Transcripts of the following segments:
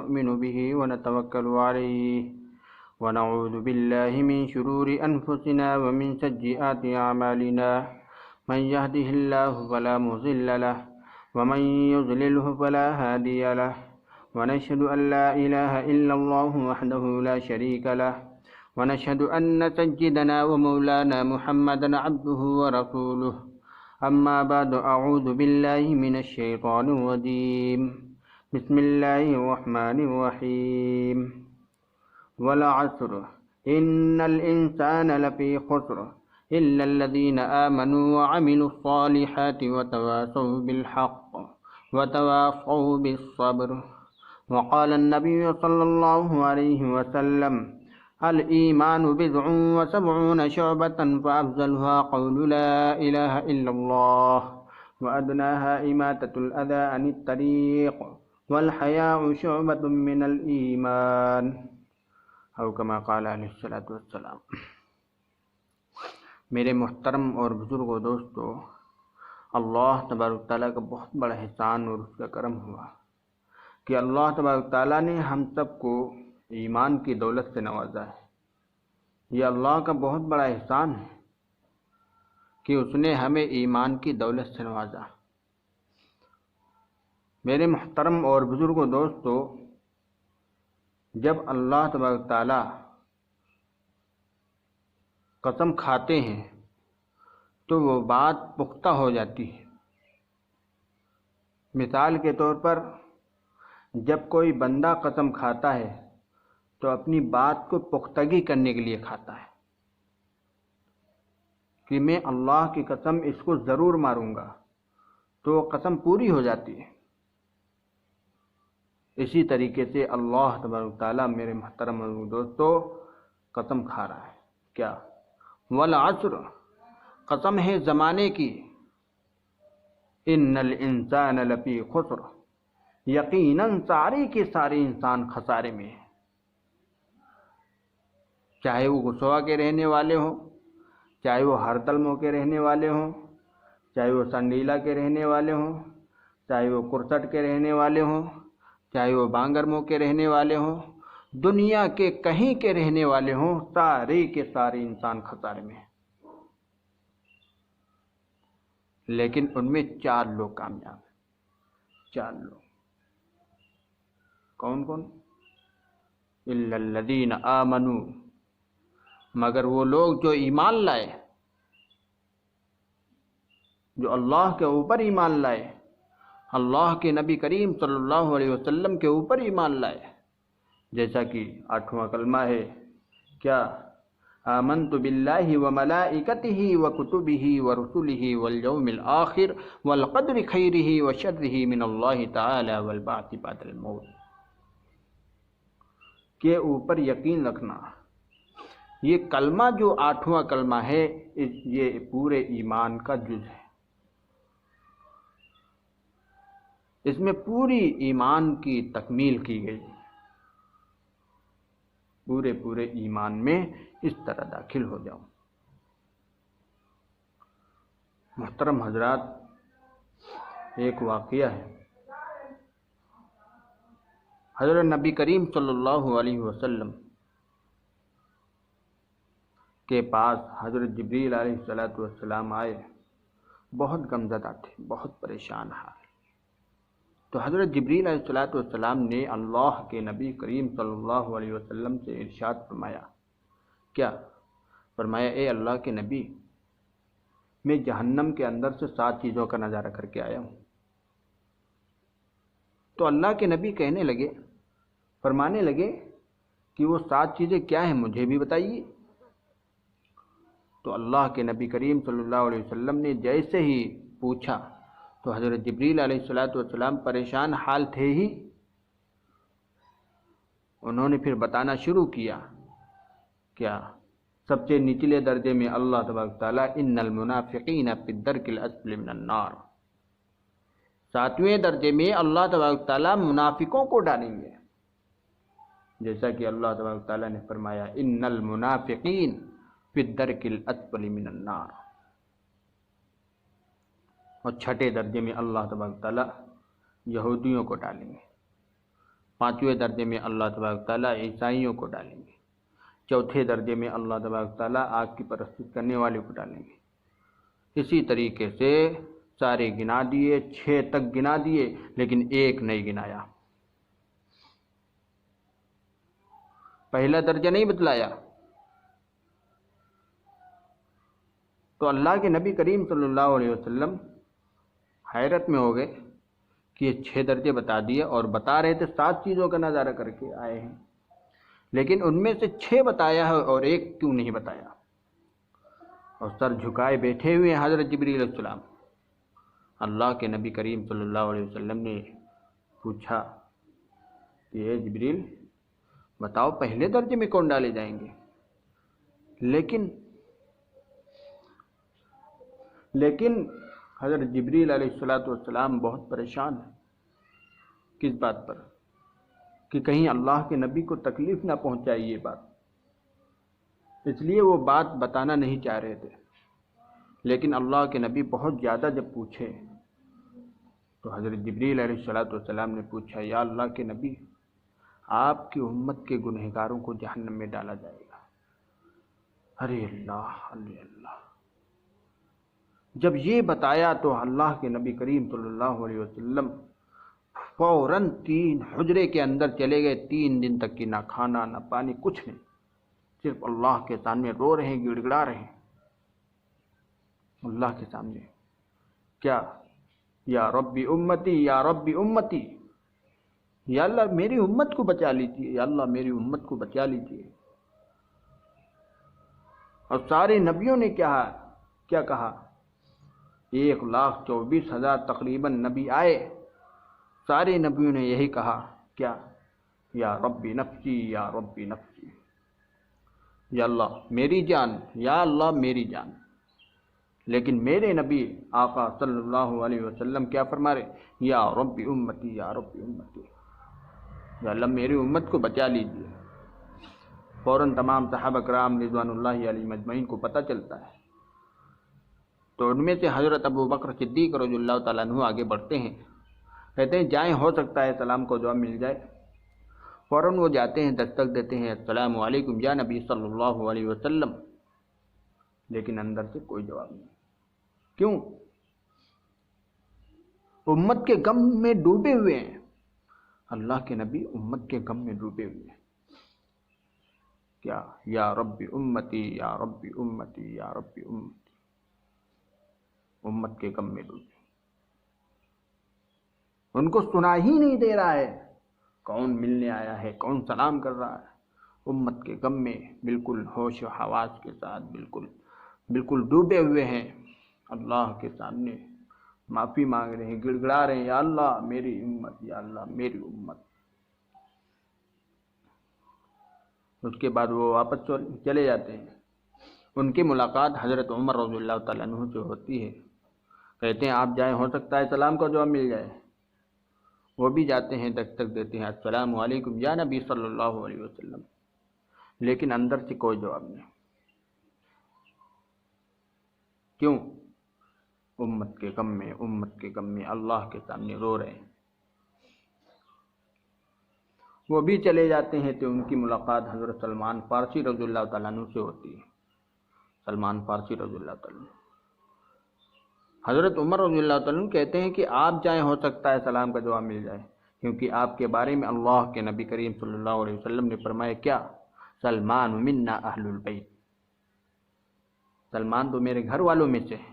ونؤمن به ونتوكل عليه ونعوذ بالله من شرور أنفسنا ومن سيئات أعمالنا من يهده الله فلا مضل له ومن يضلله فلا هادي له ونشهد أن لا إله إلا الله وحده لا شريك له ونشهد أن سيدنا ومولانا محمدا عبده ورسوله أما بعد أعوذ بالله من الشيطان الرجيم بسم الله الرحمن الرحيم والعصر إن الإنسان لفي خسر إلا الذين آمنوا وعملوا الصالحات وتواصوا بالحق وتواصوا بالصبر وقال النبي صلى الله عليه وسلم الإيمان بضع وسبعون شعبة فأفضلها قول لا إله إلا الله وأدناها إماتة الأذى عن الطريق والحياء شعبة من الإيمان أو كما قال علیہ الصلوۃ والسلام۔ میرے محترم اور بزرگوں دوستو، اللہ تبارک تعالیٰ کا بہت بڑا احسان اور اس کا کرم ہوا کہ اللہ تبارک تعالیٰ نے ہم سب کو ایمان کی دولت سے نوازا ہے۔ یہ اللہ کا بہت بڑا احسان ہے کہ اس نے ہمیں ایمان کی دولت سے نوازا۔ میرے محترم اور بزرگوں دوستو، جب اللہ تبارک تعالیٰ قسم کھاتے ہیں تو وہ بات پختہ ہو جاتی ہے۔ مثال کے طور پر جب کوئی بندہ قسم کھاتا ہے تو اپنی بات کو پختگی کرنے کے لیے کھاتا ہے کہ میں اللہ کی قسم اس کو ضرور ماروں گا، تو وہ قسم پوری ہو جاتی ہے۔ اسی طریقے سے اللہ تبارک تعالیٰ میرے محترم دوستو قسم کھا رہا ہے۔ کیا؟ والعصر، قسم ہے زمانے کی، ان الانسان لفی خسر، یقیناً سارے کے سارے انسان خسارے میں ہیں، چاہے وہ گسوا کے رہنے والے ہوں، چاہے وہ ہردلموں کے رہنے والے ہوں، چاہے وہ سنڈیلا کے رہنے والے ہوں، چاہے وہ کرسٹ کے رہنے والے ہوں، چاہے وہ بانگرموں کے رہنے والے ہوں، دنیا کے کہیں کے رہنے والے ہوں، سارے کے سارے انسان خسارے میں ہیں۔ لیکن ان میں 4 لوگ کامیاب ہیں، 4 لوگ۔ کون کون؟ الا الذین آمنوا، مگر وہ لوگ جو ایمان لائے، جو اللہ کے اوپر ایمان لائے، اللہ کے نبی کریم صلی اللہ علیہ وسلم کے اوپر ایمان لائے، جیسا کہ 8واں کلمہ ہے، کیا؟ آمنت باللہ وملائکتہ وکتبہ ورسلہ والیوم الآخر والقدر خیرہ وشرہ من اللہ تعالی والبعث بعد الموت۔ کے اوپر یقین رکھنا، یہ کلمہ جو 8واں کلمہ ہے، یہ پورے ایمان کا جز ہے۔ اس میں پوری ایمان کی تکمیل کی گئی، پورے ایمان میں اس طرح داخل ہو جاؤ۔ محترم حضرات، ایک واقعہ ہے، حضرت نبی کریم صلی اللہ علیہ وسلم کے پاس حضرت جبریل علیہ السلام آئے، بہت غمزدہ تھے، بہت پریشان حال۔ تو حضرت جبریل علیہ السلام نے اللہ کے نبی کریم صلی اللہ علیہ وسلم سے ارشاد فرمایا۔ کیا؟ فرمایا، اے اللہ کے نبی، میں جہنم کے اندر سے 7 چیزوں کا نظارہ کر کے آیا ہوں۔ تو اللہ کے نبی کہنے لگے، فرمانے لگے کہ وہ 7 چیزیں کیا ہیں، مجھے بھی بتائیے۔ تو اللہ کے نبی کریم صلی اللہ علیہ وسلم نے جیسے ہی پوچھا تو حضرت جبریل علیہ السلام پریشان حال تھے ہی، انہوں نے پھر بتانا شروع کیا۔ کیا؟ سب سے نچلے درجے میں اللہ تبارک تعالیٰ ان المنافقین فی الدرک الاسفل من النار، 7ویں درجے میں اللہ تبارک تعالیٰ منافقوں کو ڈالیں گے، جیسا کہ اللہ تبارک تعالیٰ نے فرمایا ان المنافقین فی الدرک الاسفل من النار۔ اور 6 درجے میں اللہ تبارک تعالیٰ یہودیوں کو ڈالیں گے، 5ویں درجے میں اللہ تبارک تعالیٰ عیسائیوں کو ڈالیں گے، 4تھے درجے میں اللہ تبارک تعالیٰ آگ کی پرستش کرنے والے کو ڈالیں گے۔ اسی طریقے سے سارے گنا دیے، 6 تک گنا دیے، لیکن ایک نہیں گنایا، پہلا درجہ نہیں بتلایا۔ تو اللہ کے نبی کریم صلی اللہ علیہ وسلم حیرت میں ہو گئے کہ یہ 6 درجے بتا دیے، اور بتا رہے تھے 7 چیزوں کا نظارہ کر کے آئے ہیں، لیکن ان میں سے 6 بتایا ہے اور ایک کیوں نہیں بتایا؟ اور سر جھکائے بیٹھے ہوئے ہیں حضرت جبریل علیہ السلام۔ اللہ کے نبی کریم صلی اللہ علیہ وسلم نے پوچھا کہ اے جبریل بتاؤ پہلے درجے میں کون ڈالے جائیں گے؟ لیکن حضرت جبریل علیہ السلام بہت پریشان ہیں۔ کس بات پر؟ کہ کہیں اللہ کے نبی کو تکلیف نہ پہنچائے یہ بات، اس لیے وہ بات بتانا نہیں چاہ رہے تھے۔ لیکن اللہ کے نبی بہت زیادہ جب پوچھے تو حضرت جبریل علیہ السلام نے پوچھا، یا اللہ کے نبی آپ کی امت کے گنہگاروں کو جہنم میں ڈالا جائے گا۔ ارے اللہ ارے اللہ! جب یہ بتایا تو اللہ کے نبی کریم صلی اللہ علیہ وسلم فوراً 3 حجرے کے اندر چلے گئے، 3 دن تک کی نہ کھانا نہ پانی کچھ نہیں، صرف اللہ کے سامنے رو رہے ہیں، گڑ گڑا رہے ہیں اللہ کے سامنے۔ کیا؟ یا ربی امتی یا ربی امتی، یا اللہ میری امت کو بچا لیجیے، یا اللہ میری امت کو بچا لیجیے۔ اور سارے نبیوں نے کیا کہا؟ 1,24,000 تقریباً نبی آئے، سارے نبیوں نے یہی کہا، کیا؟ یا ربی نفسی یا ربی نفسی، یا اللہ میری جان، یا اللہ میری جان۔ لیکن میرے نبی آقا صلی اللہ علیہ وسلم کیا فرما رہے؟ یا ربی امتی یا ربی امتی، یا اللہ میری امت کو بچا لیجیے۔ فوراً تمام صحابہ کرام رضوان اللہ علیہم اجمعین کو پتہ چلتا ہے، تو ان میں سے حضرت ابو بکر صدیق رضی اللہ تعالیٰ عنہ آگے بڑھتے ہیں، کہتے ہیں جائیں، ہو سکتا ہے سلام کو جواب مل جائے۔ فوراً وہ جاتے ہیں، دستک دیتے ہیں، السلام علیکم یا نبی صلی اللہ علیہ وسلم، لیکن اندر سے کوئی جواب نہیں۔ کیوں؟ امت کے غم میں ڈوبے ہوئے ہیں، اللہ کے نبی امت کے غم میں ڈوبے ہوئے ہیں۔ کیا؟ یا ربی امتی یا ربی امتی یا ربی امتی، امت کے غم میں ڈوبے، ان کو سنا ہی نہیں دے رہا ہے کون ملنے آیا ہے، کون سلام کر رہا ہے، امت کے غم میں بالکل ہوش و حواس کے ساتھ بالکل ڈوبے ہوئے ہیں، اللہ کے سامنے معافی مانگ رہے ہیں، گڑ گڑا رہے ہیں، یا اللہ میری امت، یا اللہ میری امت۔ اس کے بعد وہ واپس چلے جاتے ہیں۔ ان کی ملاقات حضرت عمر رضی اللہ تعالیٰ عنہ سے ہوتی ہے، کہتے ہیں آپ جائیں، ہو سکتا ہے سلام کا جواب مل جائے۔ وہ بھی جاتے ہیں، دستک دیتے ہیں، السلام علیکم یا نبی صلی اللہ علیہ وسلم، لیکن اندر سے کوئی جواب نہیں۔ کیوں؟ امت کے غم میں، امت کے غم میں اللہ کے سامنے رو رہے ہیں۔ وہ بھی چلے جاتے ہیں تو ان کی ملاقات حضرت سلمان فارسی رضی اللہ تعالیٰ عنہ سے ہوتی ہے۔ سلمان فارسی رضی اللہ تعالیٰ عنہ، حضرت عمر رضی اللہ تعالیٰ عنہ کہتے ہیں کہ آپ جائیں، ہو سکتا ہے سلام کا جواب مل جائے، کیونکہ آپ کے بارے میں اللہ کے نبی کریم صلی اللہ علیہ وسلم نے فرمایا، کیا؟ سلمان منا اہل البیت، سلمان تو میرے گھر والوں میں سے ہیں،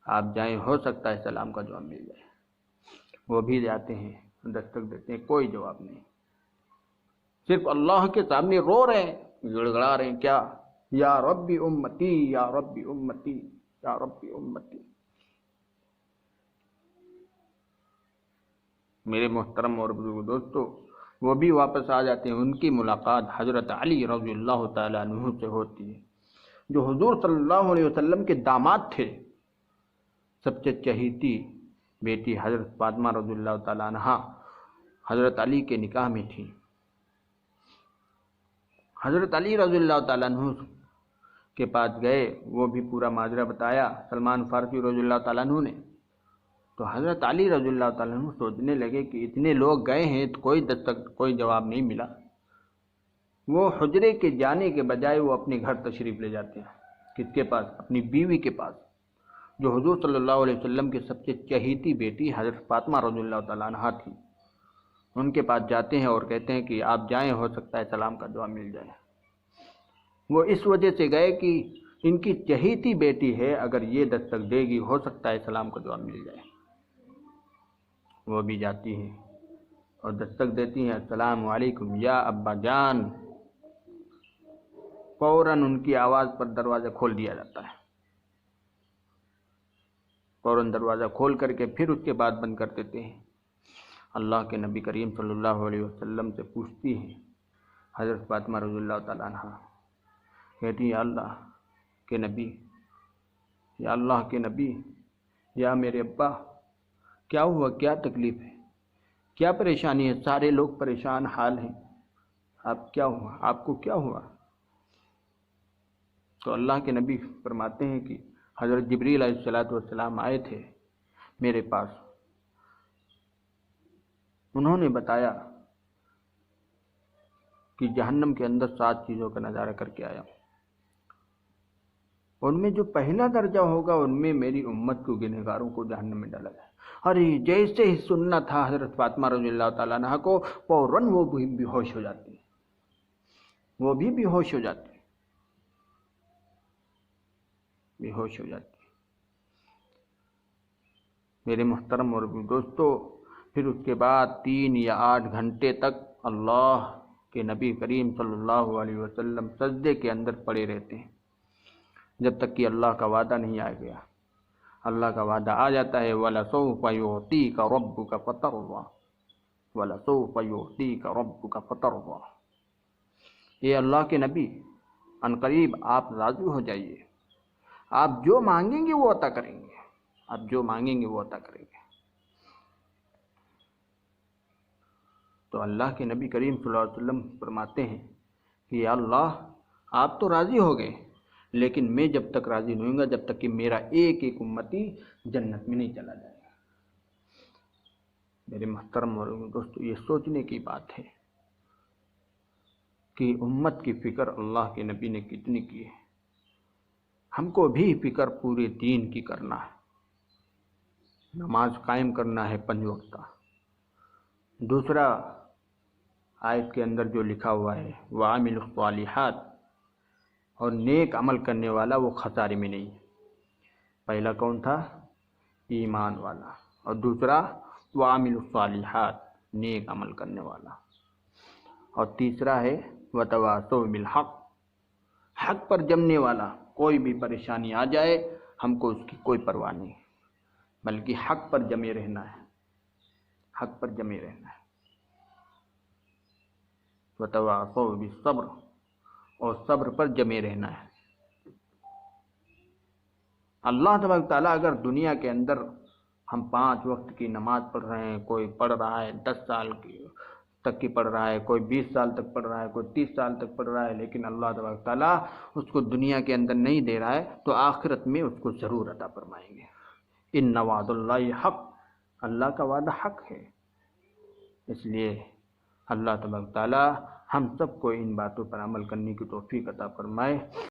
آپ جائیں، ہو سکتا ہے سلام کا جواب مل جائے۔ وہ بھی جاتے ہیں، دستک دیتے ہیں، کوئی جواب نہیں، صرف اللہ کے سامنے رو رہے ہیں، گڑ گڑا رہے ہیں، کیا؟ یا ربی امتی یا ربی امتی یا ربی امتی۔ میرے محترم اور بزرگ دوستو، وہ بھی واپس آ جاتے ہیں، ان کی ملاقات حضرت علی رضی اللہ تعالیٰ عنہ سے ہوتی ہے، جو حضور صلی اللہ علیہ وسلم کے داماد تھے۔ سب سے چہیتی بیٹی حضرت فاطمہ رضی اللہ تعالیٰ عنہ حضرت علی کے نکاح میں تھی۔ حضرت علی رضی اللہ تعالیٰ عنہ کے پاس گئے، وہ بھی پورا ماجرا بتایا سلمان فارسی رضی اللہ تعالیٰ عنہ نے، تو حضرت علی رضی اللہ تعالیٰ عنہ سوچنے لگے کہ اتنے لوگ گئے ہیں تو کوئی جواب نہیں ملا. وہ حجرے کے جانے کے بجائے وہ اپنے گھر تشریف لے جاتے ہیں. کس کے پاس؟ اپنی بیوی کے پاس، جو حضور صلی اللہ علیہ وسلم کی سب سے چہیتی بیٹی حضرت فاطمہ رضی اللہ تعالیٰ عنہا تھی. ان کے پاس جاتے ہیں اور کہتے ہیں کہ آپ جائیں، ہو سکتا ہے سلام کا دعا مل جائے. وہ اس وجہ سے گئے کہ ان کی چہیتی بیٹی ہے، اگر یہ دستک دے گی ہو سکتا ہے سلام کا دعا مل جائے. وہ بھی جاتی ہیں اور دستک دیتی ہیں، السلام علیکم یا ابا جان. فوراً ان کی آواز پر دروازہ کھول دیا جاتا ہے. فوراً دروازہ کھول کر کے پھر اس کے بعد بند کر دیتے ہیں. اللہ کے نبی کریم صلی اللہ علیہ وسلم سے پوچھتی ہیں حضرت فاطمہ رضی اللہ تعالیٰ عنہ، کہتی ہیں یا اللہ کے نبی، یا اللہ کے نبی، یا میرے ابا، کیا ہوا؟ کیا تکلیف ہے؟ کیا پریشانی ہے؟ سارے لوگ پریشان حال ہیں، آپ کیا ہوا؟ آپ کو کیا ہوا؟ تو اللہ کے نبی فرماتے ہیں کہ حضرت جبریل علیہ السلام آئے تھے میرے پاس. انہوں نے بتایا کہ جہنم کے اندر 7 چیزوں کا نظارہ کر کے آیا. ان میں جو پہلا درجہ ہوگا ان میں میری امت کو گنہگاروں کو جہنم میں ڈالا جائے. ارے جیسے ہی سننا تھا حضرت فاطمہ رضی اللہ تعالیٰ عنہ کو، فوراً وہ بھی بے ہوش ہو جاتی ہیں. وہ بھی بے ہوش ہو جاتی ہیں، بے ہوش ہو جاتی ہیں. میرے محترم اور دوستو، پھر اس کے بعد 3 یا 8 گھنٹے تک اللہ کے نبی کریم صلی اللہ علیہ وسلم سجدے کے اندر پڑے رہتے ہیں، جب تک کہ اللہ کا وعدہ نہیں آ گیا. اللہ کا وعدہ آ جاتا ہے، وَلَسَوْفَ يُعْطِيكَ رَبُّكَ فَتَرْضَىٰ، وَلَسَوْفَ يُعْطِيكَ رَبُّكَ فَتَرْضَىٰ. اے اللہ کے نبی، عنقریب آپ راضی ہو جائیے، آپ جو مانگیں گے وہ عطا کریں گے، آپ جو مانگیں گے وہ عطا کریں گے. تو اللہ کے نبی کریم صلی اللہ علیہ وسلم فرماتے ہیں کہ یا اللہ آپ تو راضی ہو گئے، لیکن میں جب تک راضی نہیں ہوں گا جب تک کہ میرا ایک ایک امتی جنت میں نہیں چلا جائے گا. میرے محترم اور دوستو، یہ سوچنے کی بات ہے کہ امت کی فکر اللہ کے نبی نے کتنی کی ہے. ہم کو بھی فکر پورے دین کی کرنا ہے. نماز قائم کرنا ہے 5 وقتہ. دوسرا آیت کے اندر جو لکھا ہوا ہے وَعَامِلُوا الصَّالِحَاتِ، اور نیک عمل کرنے والا وہ خسارے میں نہیں. پہلا کون تھا؟ ایمان والا، اور دوسرا وَعَامِلُوا الصَّالِحَاتِ، نیک عمل کرنے والا، اور تیسرا ہے وَتَوَاصَوْا بِالْحَقِّ، حق پر جمنے والا. کوئی بھی پریشانی آ جائے ہم کو اس کی کوئی پرواہ نہیں، بلکہ حق پر جمے رہنا ہے، حق پر جمے رہنا ہے. وَتَوَاصَوْا بِالصَّبْرِ، اور صبر پر جمے رہنا ہے. اللہ تبارک تعالیٰ اگر دنیا کے اندر ہم 5 وقت کی نماز پڑھ رہے ہیں، کوئی پڑھ رہا ہے 10 سال تک کی پڑھ رہا ہے، کوئی 20 سال تک پڑھ رہا ہے، کوئی 30 سال تک پڑھ رہا ہے، لیکن اللہ تبارک تعالیٰ اس کو دنیا کے اندر نہیں دے رہا ہے، تو آخرت میں اس کو ضرور عطا فرمائیں گے. ان وعد اللہ حق، اللہ کا وعدہ حق ہے. اس لیے اللہ تبارک تعالیٰ ہم سب کو ان باتوں پر عمل کرنے کی توفیق عطا فرمائے.